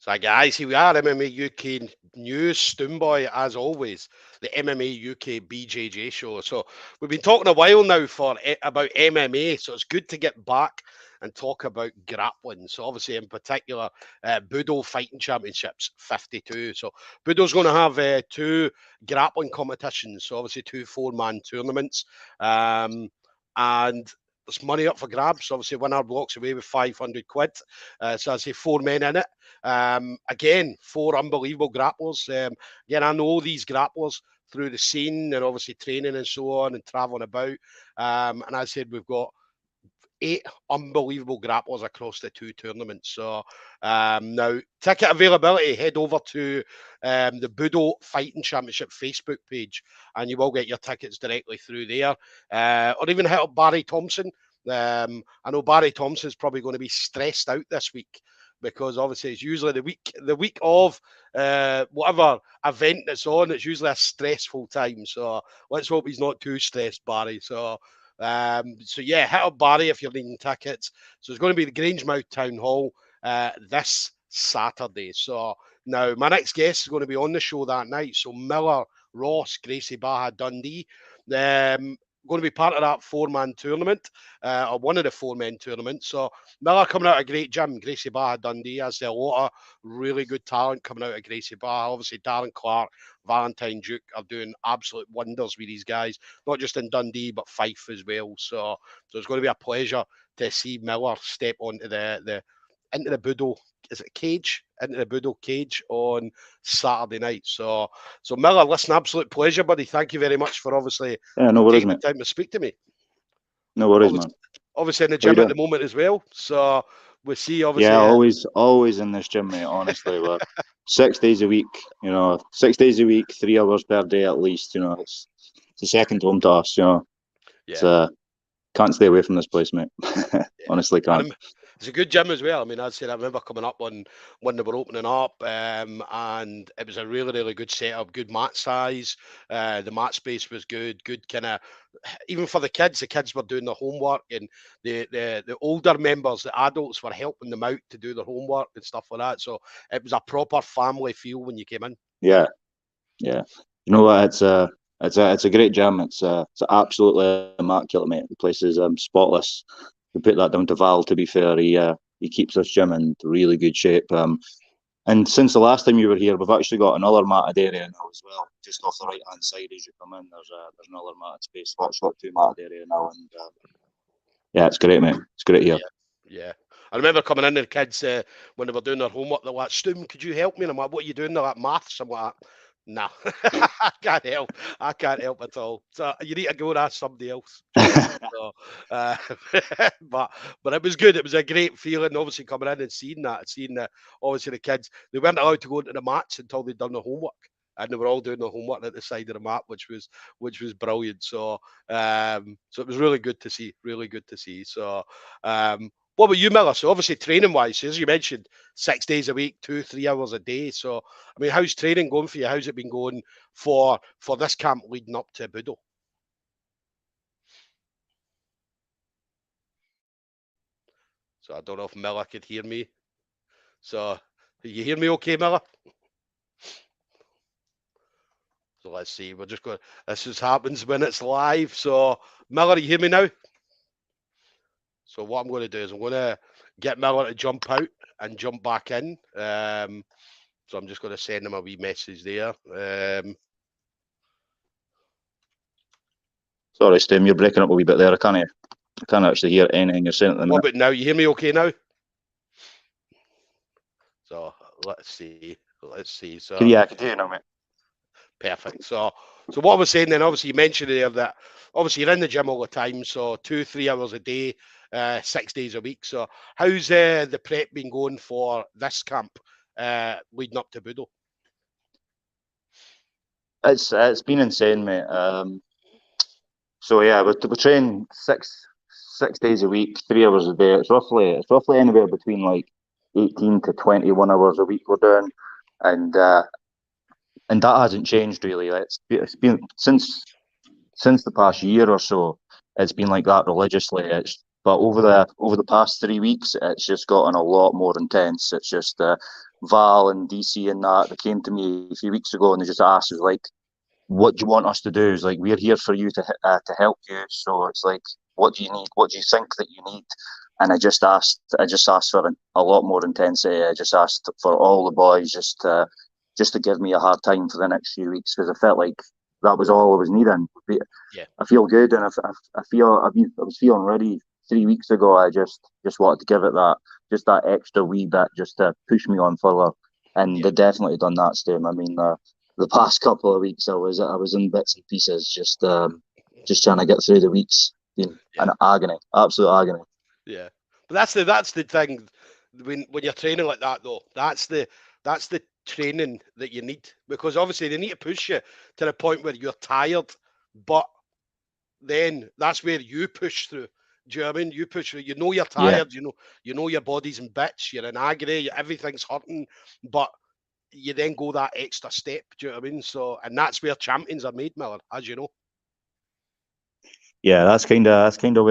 So guys, here we are, MMA UK News Stoomboy, as always, the MMA UK BJJ show. So we've been talking a while now about MMA, so it's good to get back and talk about grappling. So obviously, in particular, Budo Fighting Championships 52. So Budo's going to have two grappling competitions. So obviously, two four-man tournaments, and there's money up for grabs. Obviously, winner walks away with 500 quid. So I say 4 men in it. Again, 4 unbelievable grapplers. Again, I know these grapplers through the scene and obviously training and so on and traveling about. And I said we've got 8 unbelievable grapplers across the 2 tournaments. So now, ticket availability, head over to the Budo Fighting Championship Facebook page and you will get your tickets directly through there. Or even hit up Barry Thompson. I know Barry Thompson's probably going to be stressed out this week because obviously it's usually the week of whatever event that's on. It's usually a stressful time. So let's hope he's not too stressed, Barry. So yeah, hit up Barry if you're needing tickets. So it's going to be the Grangemouth Town Hall this Saturday. So now my next guest is going to be on the show that night. So Miller, Ross, Gracie Barra Dundee. Going to be part of that 4-man tournament, or one of the 4-men tournaments. So Miller coming out of a great gym, Gracie Barra Dundee, has a lot of really good talent coming out of Gracie Barra. Obviously, Darren Clark, Valentine Duke are doing absolute wonders with these guys, not just in Dundee, but Fife as well. So it's going to be a pleasure to see Miller step onto into the Budo, is it cage? Into the Budo cage on Saturday night. So Miller, listen, absolute pleasure, buddy. Thank you very much for obviously taking the time to speak to me. No worries, man. Obviously in the gym at the moment as well. So we see obviously. Yeah, always in this gym, mate. Honestly, we're 6 days a week. 6 days a week, 3 hours per day at least. It's a second home to us. Yeah. It's can't stay away from this place, mate. Honestly, can't. It's a good gym as well. I mean, I'd say I remember coming up when they were opening up, and it was a really, really good setup, good mat size. The mat space was good kind of, even for the kids were doing their homework, and the older members, the adults, were helping them out to do their homework and stuff like that. So it was a proper family feel when you came in. Yeah. You know what? It's a great gym. It's absolutely immaculate, mate. The place is spotless. We put that down to Val, to be fair. He keeps this gym in really good shape. And since the last time you were here, we've actually got another matted area now as well. Just off the right-hand side as you come in, there's another matted space. We've got 2 matted area now. And yeah, it's great, mate. It's great here. Yeah. I remember coming in, the kids, when they were doing their homework, they were like, Stoom, could you help me? And I'm like, what are you doing? They're like, maths. I'm like, nah, I can't help. I can't help at all. So you need to go and ask somebody else. So, but it was good. It was a great feeling, obviously, coming in and seeing that, obviously the kids, they weren't allowed to go into the mats until they'd done the homework. And they were all doing the homework at the side of the mat, which was brilliant. So so it was really good to see. So what about you, Miller? So obviously training-wise, as you mentioned, 6 days a week, 2-3 hours a day. So I mean, how's training going for you? How's it been going for this camp leading up to Budo? So I don't know if Miller could hear me. So you hear me okay, Miller? So let's see. We're just going. This just happens when it's live. So Miller, you hear me now? So what I'm going to do is I'm going to get Miller to jump out and jump back in. So I'm just going to send him a wee message there. Sorry, Stim, you're breaking up a wee bit there. I can't actually hear anything you're saying at the minute. What about now? You hear me okay now? So let's see. So yeah, I can hear you now, mate. Perfect. So what I was saying then, obviously you mentioned there that obviously you're in the gym all the time, so 2-3 hours a day, 6 days a week. So how's the prep been going for this camp leading up to Budo? It's been insane, mate. So yeah, we train six days a week, 3 hours a day. It's roughly anywhere between like 18 to 21 hours a week we're doing, and that hasn't changed really. It's been since the past year or so. It's been like that religiously. But over the past 3 weeks, it's just gotten a lot more intense. It's just Val and DC and that, they came to me a few weeks ago and they just asked, was like, what do you want us to do? It's like, we're here for you to help you. So it's like, what do you need? What do you think that you need? And I just asked for a lot more intensity. I just asked for all the boys just to give me a hard time for the next few weeks, because I felt like that was all I was needing. Yeah. I feel good, and I was feeling ready 3 weeks ago. I just wanted to give it that extra wee bit just to push me on further, and they definitely done that, Stu. I mean, the past couple of weeks I was in bits and pieces, just trying to get through the weeks, in agony, absolute agony. Yeah, but that's the thing when you're training like that though. That's the training that you need, because obviously they need to push you to the point where you're tired, but then that's where you push through. Do you know what I mean? You push through. You know you're tired. You know your body's in bits. You're in agony. Everything's hurting, but you then go that extra step. Do you know what I mean? So, and that's where champions are made, Miller, as you know. Yeah, that's kind of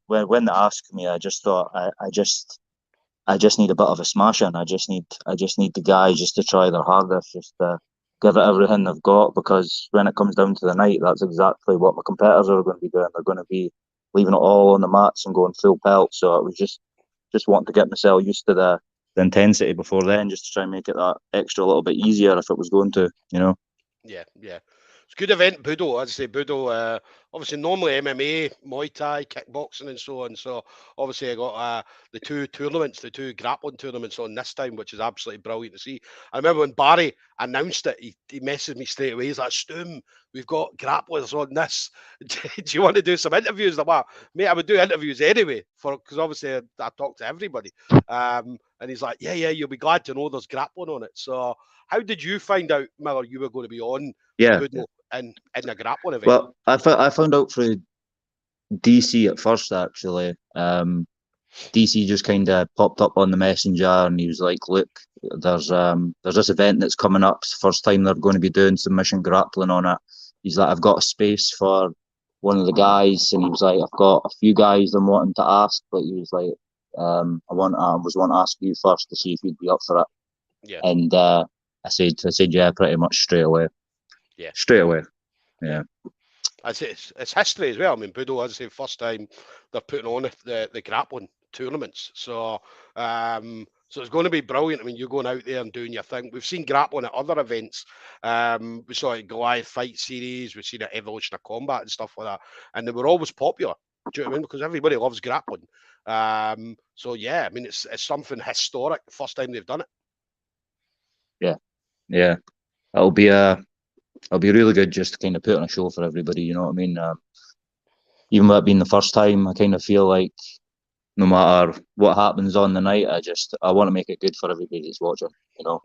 where when they asked me, I just thought I just need a bit of a smashing. I just need the guys just to try their hardest, just to give it everything they've got, because when it comes down to the night, that's exactly what my competitors are going to be doing. They're going to be leaving it all on the mats and going full pelt. So it was just wanting to get myself used to the intensity before then, just to try and make it that extra little bit easier if it was going to, you know. Yeah, yeah. It's a good event, Budo. As I say, Budo, obviously normally MMA, Muay Thai, kickboxing and so on. So obviously I got the two tournaments, the two grappling tournaments on this time, which is absolutely brilliant to see. I remember when Barry announced it, he messaged me straight away. He's like, Stoom, we've got grapplers on this. Do you want to do some interviews? I'm like, mate, I would do interviews anyway, because obviously I talk to everybody. And he's like, yeah, you'll be glad to know there's grappling on it. So how did you find out, Miller, you were going to be on Budo in the grappling event? Well, I found out through DC at first, actually. DC just kind of popped up on the messenger, and he was like, "Look, there's this event that's coming up. It's the first time they're going to be doing submission grappling on it." He's like, "I've got a space for one of the guys," and he was like, "I've got a few guys I'm wanting to ask," but he was like, "I was wanting to ask you first to see if you'd be up for it." Yeah. And I said, yeah, pretty much straight away. Yeah. Straight away. Yeah. It's history as well. I mean, Budo, as I say, first time they're putting on the grappling tournaments. So so it's going to be brilliant. I mean, you're going out there and doing your thing. We've seen grappling at other events. We saw it Goliath Fight Series. We've seen it Evolution of Combat and stuff like that. And they were always popular. Do you know what I mean? Because everybody loves grappling. So yeah, I mean, it's something historic. First time they've done it. Yeah. Yeah. It'll be really good just to kind of put on a show for everybody. You know what I mean? Even with it being the first time, I kind of feel like no matter what happens on the night, I want to make it good for everybody that's watching. You know,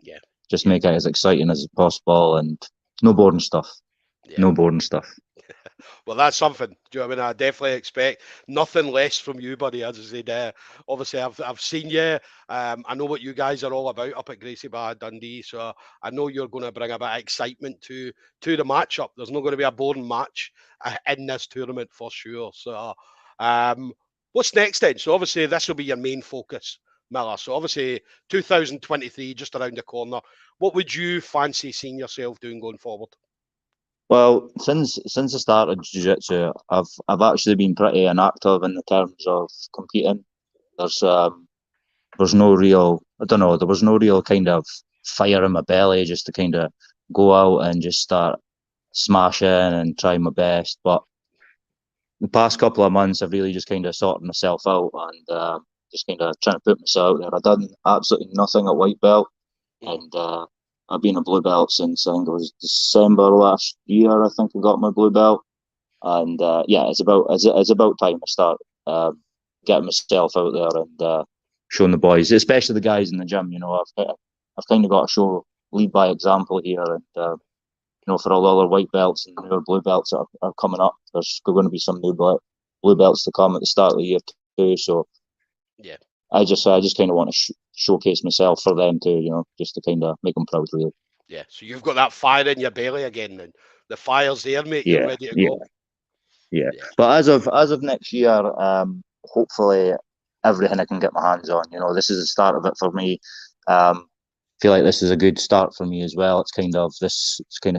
just make it as exciting as possible, and no boring stuff. No boring stuff. Well, that's something. Do you know what I mean? I definitely expect nothing less from you, buddy. As I said, obviously I've seen you. I know what you guys are all about up at Gracie Barra Dundee, so I know you're going to bring a bit of excitement to the matchup. There's not going to be a boring match in this tournament for sure. So, what's next then? So obviously this will be your main focus, Miller. So obviously 2023 just around the corner. What would you fancy seeing yourself doing going forward? Well, since I started jiu-jitsu, I've actually been pretty inactive in the terms of competing. There's no real, I don't know, there was no real kind of fire in my belly just to kind of go out and just start smashing and try my best. But the past couple of months, I've really just kind of sorted myself out and just kind of trying to put myself out there. I've done absolutely nothing at white belt, and I've been a blue belt since I think it was December last year. I think I got my blue belt, and it's about time I start getting myself out there and showing the boys, especially the guys in the gym. You know, I've kind of got to lead by example here, and you know, for all the other white belts and newer blue belts that are coming up, there's going to be some new blue belts to come at the start of the year too. So yeah, I just kind of want to showcase myself for them too, you know, just to kind of make them proud, really. Yeah, so you've got that fire in your belly again, then the fire's there, mate. You're ready to go. Yeah. But as of next year, hopefully everything I can get my hands on. You know, this is the start of it for me. feel like this is a good start for me as well. It's kind of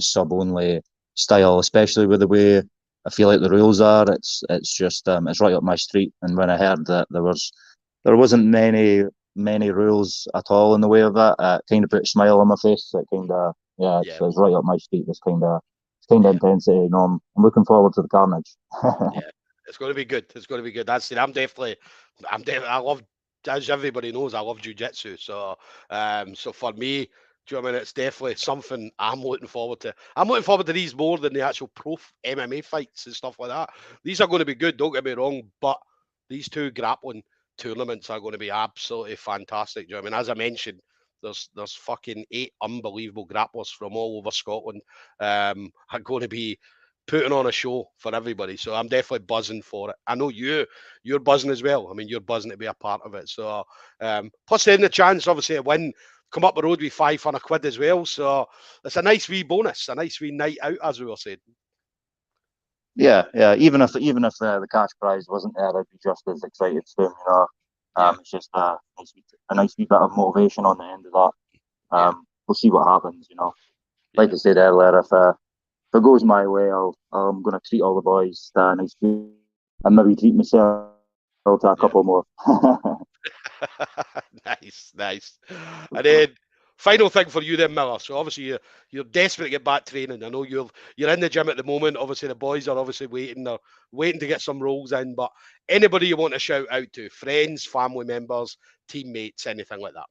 sub-only style, especially with the way I feel like the rules are. It's just it's right up my street. And when I heard that there wasn't many rules at all in the way of that, it kind of put a smile on my face. It kind of it's right up my street. This kind of intensity. You know, I'm looking forward to the carnage. Yeah, it's going to be good. It's going to be good. That's it. I love, as everybody knows, I love jiu-jitsu. So, so for me, do you know what I mean? It's definitely something I'm looking forward to. I'm looking forward to these more than the actual pro MMA fights and stuff like that. These are going to be good. Don't get me wrong, but these two grappling tournaments are going to be absolutely fantastic. Do you know what I mean? As I mentioned, there's fucking 8 unbelievable grapplers from all over Scotland. Are going to be putting on a show for everybody. So I'm definitely buzzing for it. I know you're buzzing as well. I mean, you're buzzing to be a part of it. So plus then the chance, obviously, to win, come up the road with £500 as well. So it's a nice wee bonus, a nice wee night out, as we were saying. Yeah. Even if the cash prize wasn't there, I'd be just as excited soon. You know, it's just a nice wee bit of motivation on the end of that. We'll see what happens. You know, like I said earlier, if it goes my way, I'm going to treat all the boys to a nice food and maybe treat myself to a couple more. Nice. And then final thing for you then, Miller. So obviously you're desperate to get back training. I know you're in the gym at the moment. Obviously the boys are obviously waiting. They're waiting to get some rolls in. But anybody you want to shout out to, friends, family members, teammates, anything like that?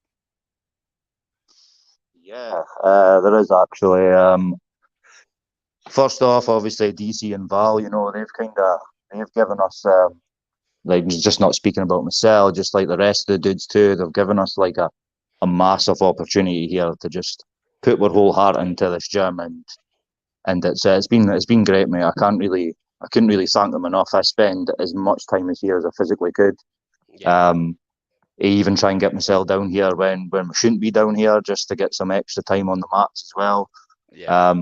Yeah, there is actually. First off, obviously DC and Val. You know, they've given us like, just not speaking about myself, just like the rest of the dudes too. They've given us like a massive opportunity here to just put our whole heart into this gym, and it's been great, mate. I couldn't really thank them enough. I spend as much time here as I physically could. Yeah. I even try and get myself down here when we shouldn't be down here, just to get some extra time on the mats as well. Yeah.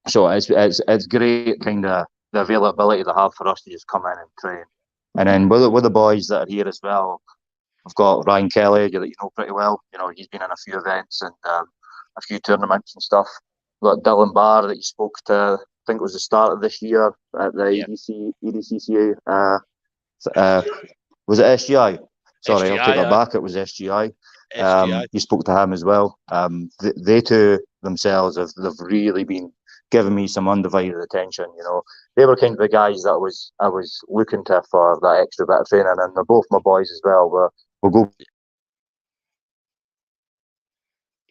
So it's great, kind of the availability they have for us to just come in and train. And then with the boys that are here as well, I've got Ryan Kelly, that you know pretty well. You know, he's been in a few events and a few tournaments and stuff. We've got Dylan Barr that you spoke to, I think it was the start of this year at the EDCCA. Was it SGI? Sorry, I'll take that back. It was SGI. You spoke to him as well. They two themselves they've really been giving me some undivided attention. You know, they were kind of the guys that I was looking to for that extra bit of training, and they're both my boys as well. We'll go.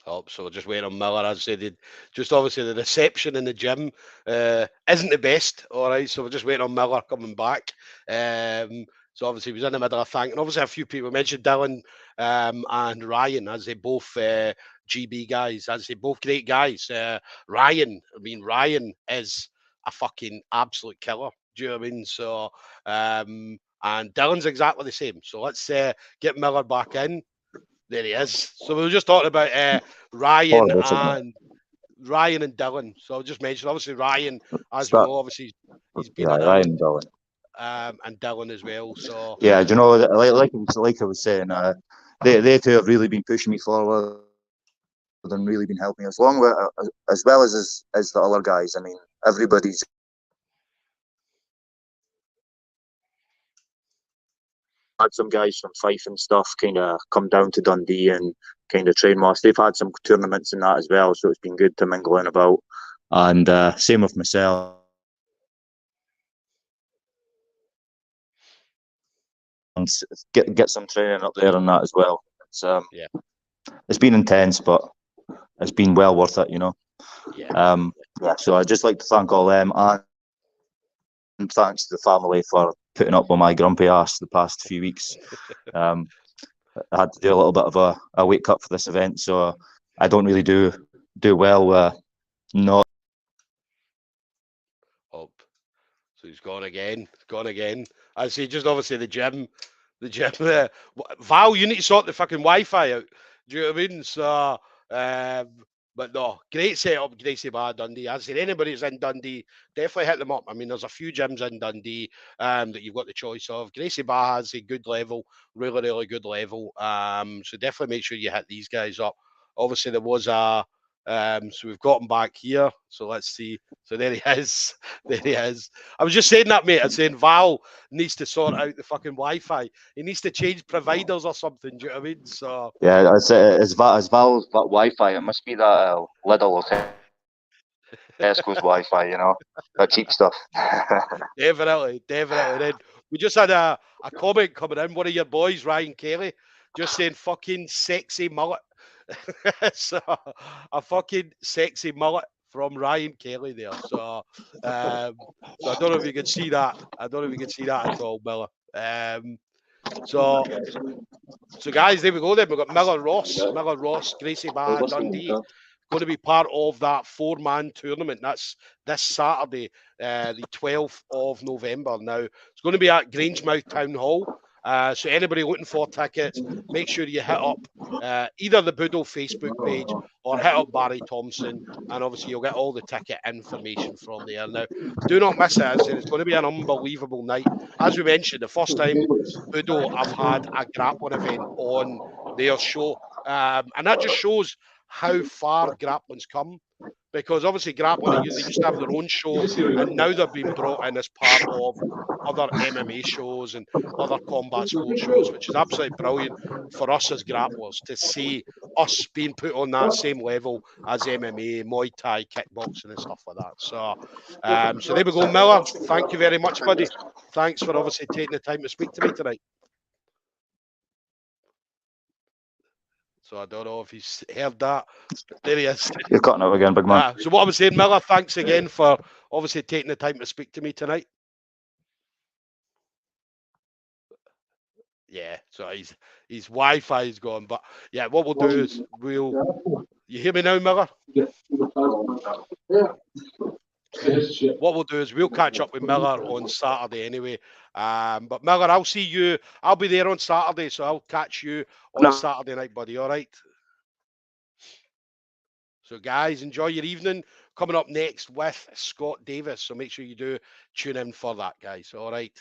Oh, so we're just waiting on Miller. As I said, just obviously the reception in the gym isn't the best. All right, so we're just waiting on Miller coming back. So obviously he was in the middle of thanking. Obviously a few people mentioned Dylan and Ryan, as they both GB guys, as they both great guys. Ryan is a fucking absolute killer. Do you know what I mean? So and Dylan's exactly the same. So let's get Miller back in. There he is. So we were just talking about Ryan and Dylan. So I'll just mention, obviously Ryan, as we know, obviously he's been on Ryan and Dylan. And Dylan as well. So yeah, do you know, like I was saying, they two have really been pushing me forward and really been helping us along with, as well as the other guys. I mean, everybody's had some guys from Fife and stuff kind of come down to Dundee and kind of train with us. They've had some tournaments and that as well, so it's been good to mingle in about. And same with myself. And get some training up there and that as well. It's been intense, but it's been well worth it, you know. So I'd just like to thank all them, and thanks to the family for putting up with my grumpy ass the past few weeks. I had to do a little bit of a weight cut for this event, so I don't really do well not. So he's gone again. I see, just obviously the gym. Val, you need to sort the fucking Wi-Fi out. Do you know what I mean? So, but no, great setup, Gracie Barra Dundee. As I said, anybody that's in Dundee, definitely hit them up. I mean, there's a few gyms in Dundee that you've got the choice of. Gracie Barra has a good level, really good level. So definitely make sure you hit these guys up. obviously there was a so we've got him back here. So let's see. So there he is. There he is. I was just saying that, mate. I'm saying Val needs to sort out the fucking Wi-Fi. He needs to change providers or something. Do you know what I mean? So Yeah, it's Val's Wi-Fi. It must be that Lidl or Tesco's Wi-Fi, you know, that cheap stuff. definitely. Then we just had a comment coming in. One of your boys, Ryan Kelly, just saying fucking sexy mullet. So a fucking sexy mullet from Ryan Kelly there. So I don't know if you can see that. I don't know if you can see that at all, Miller. So guys, there we go. Then we've got Miller Ross, Gracie Barra Dundee, going to be part of that 4-man tournament. That's this Saturday, the 12th of November. Now it's going to be at Grangemouth Town Hall. So anybody looking for tickets, make sure you hit up either the Budo Facebook page or hit up Barry Thompson, and obviously you'll get all the ticket information from there. Now, do not miss it. As it's going to be an unbelievable night. As we mentioned, the first time Budo have had a grappling event on their show, and that just shows how far grappling's come. Because obviously grappling, they used to have their own show, and now they're being brought in as part of other MMA shows and other combat sports shows, which is absolutely brilliant for us as grapplers to see us being put on that same level as MMA, Muay Thai, kickboxing and stuff like that. So, so there we go, Miller. Thank you very much, buddy. Thanks for obviously taking the time to speak to me tonight. So I don't know if he's heard that. There he is. You're cutting out again, big man. So what I was saying, Miller, thanks again for obviously taking the time to speak to me tonight. Yeah, so his Wi-Fi is gone, but yeah, what we'll do is you hear me now, Miller? What we'll do is we'll catch up with Miller on Saturday anyway. But Miller, I'll see you. I'll be there on Saturday, so I'll catch you on Saturday night, buddy. All right. So, guys, enjoy your evening. Coming up next with Scott Davis. So make sure you do tune in for that, guys. All right.